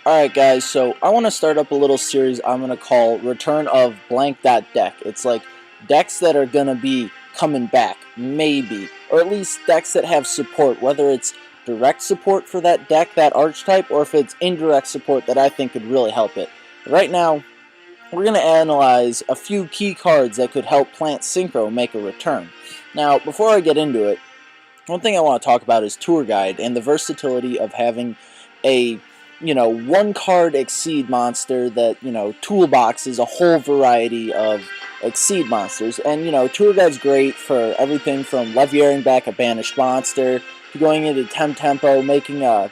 Alright guys, so I want to start up a little series I'm going to call Return of blank dot deck. It's like decks that are going to be coming back, maybe, or at least decks that have support, whether it's direct support for that deck, that archetype, or if it's indirect support that I think could really help it. Right now, we're going to analyze a few key cards that could help Plant Synchro make a return. Now, before I get into it, one thing I want to talk about is Tour Guide and the versatility of having a one card Exceed monster that, toolbox is a whole variety of Exceed monsters. And, Tour Guide's great for everything from leviating back a banished monster to going into tempo, making a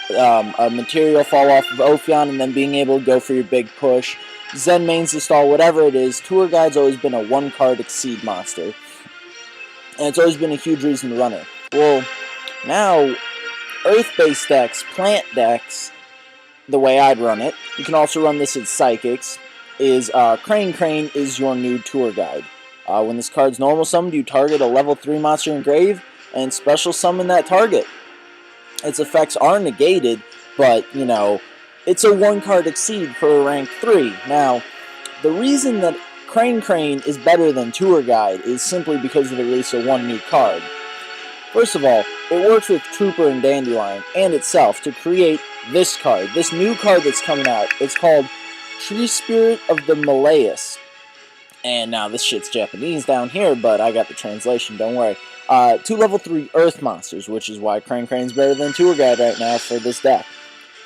material fall off of Ophion and then being able to go for your big push. Zen mains to stall, whatever it is, Tour Guide's always been a one card Exceed monster. And it's always been a huge reason to run it. Well, now Earth-based decks, plant decks, the way I'd run it, you can also run this as Psychics, is Crane is your new Tour Guide. When this card's normal summoned, you target a level 3 monster in grave, and special summon that target. Its effects are negated, but, it's a one-card Exceed for a rank 3. Now, the reason that Crane is better than Tour Guide is simply because of the release of one new card. First of all, it works with Trooper and Dandelion and itself to create this card, this new card that's coming out. It's called Tree Spirit of the Malaeus. And now this shit's Japanese down here, but I got the translation, don't worry. 2 level 3 Earth monsters, which is why Crane's better than Tour Guide right now for this deck.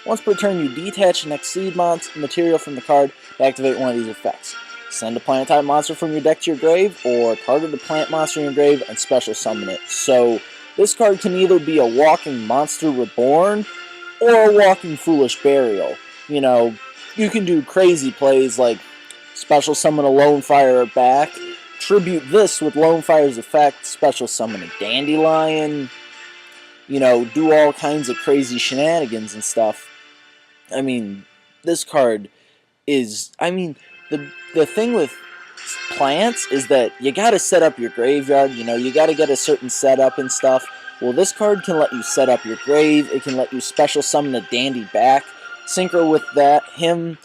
Once per turn, you detach an Exceed material from the card to activate one of these effects. Send a plant type monster from your deck to your grave, or target a plant monster in your grave and special summon it. So this card can either be a walking monster reborn or a walking foolish burial. You can do crazy plays like special summon a Lone Fire back, tribute this with Lone Fire's effect, special summon a Dandelion, do all kinds of crazy shenanigans and stuff. I mean, this card is, the thing with plants is that you gotta set up your graveyard, you gotta get a certain setup and stuff. Well, this card can let you set up your grave, it can let you special summon a Dandy back, synchro with that, then,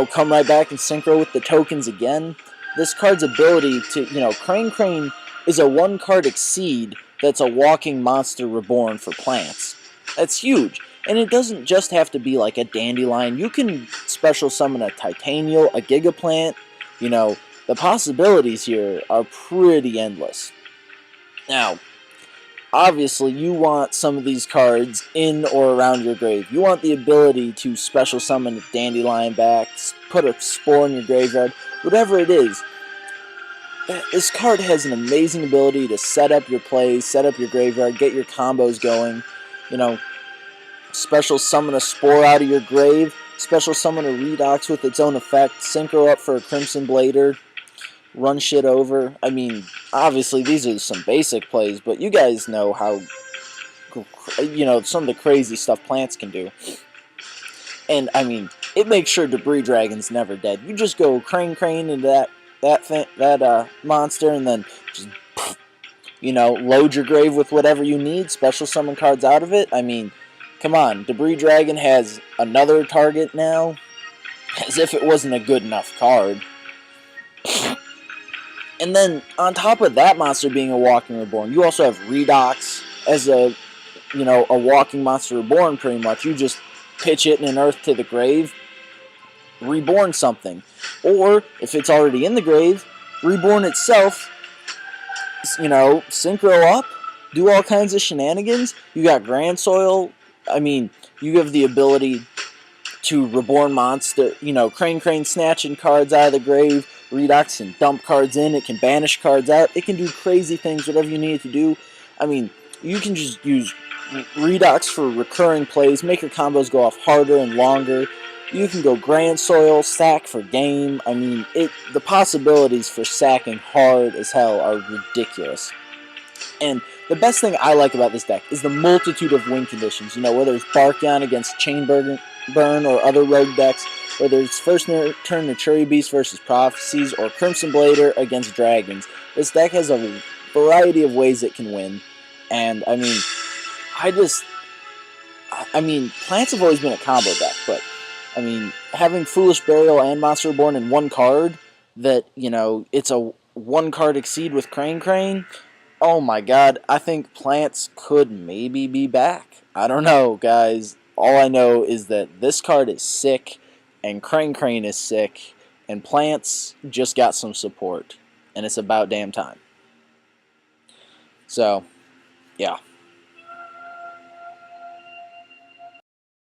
come right back and synchro with the tokens again. This card's ability to, Crane is a one card Exceed that's a walking monster reborn for plants. That's huge. And it doesn't just have to be like a Dandelion. You can special summon a Tytannial, a Gigaplant. The possibilities here are pretty endless. Now, obviously, you want some of these cards in or around your grave. You want the ability to special summon a Dandelion back, put a Spore in your graveyard, whatever it is. This card has an amazing ability to set up your plays, set up your graveyard, get your combos going. Special summon a Spore out of your grave, special summon a Redox with its own effect, synchro up for a Crimson Blader, run shit over. Obviously these are some basic plays, but you guys know how, some of the crazy stuff plants can do. And, it makes sure Debris Dragon's never dead. You just go Crane into that monster and then just, load your grave with whatever you need, special summon cards out of it. Come on, Debris Dragon has another target now, as if it wasn't a good enough card. And then, on top of that monster being a walking reborn, you also have Redox as a walking monster reborn, pretty much. You just pitch it in an Earth to the grave, reborn something. Or, if it's already in the grave, reborn itself, synchro up, do all kinds of shenanigans. You got Grand Soil. You have the ability to reborn monster, Crane snatching cards out of the grave, Redox can dump cards in, it can banish cards out, it can do crazy things, whatever you need it to do. You can just use Redox for recurring plays, make your combos go off harder and longer. You can go Grand Soil, sack for game. The possibilities for sacking hard as hell are ridiculous. And the best thing I like about this deck is the multitude of win conditions. Whether it's Barkion against Chain Burn or other rogue decks, whether it's first turn Naturi Beast versus Prophecies, or Crimson Blader against Dragons. This deck has a variety of ways it can win. And, I mean, plants have always been a combo deck, but I mean, having Foolish Burial and Monster Reborn in one card that, you know, it's a one card exceed with Crane Crane. Oh my god, I think plants could maybe be back. I don't know, guys. All I know is that this card is sick, and Crane Crane is sick, and plants just got some support. And it's about damn time. So, yeah.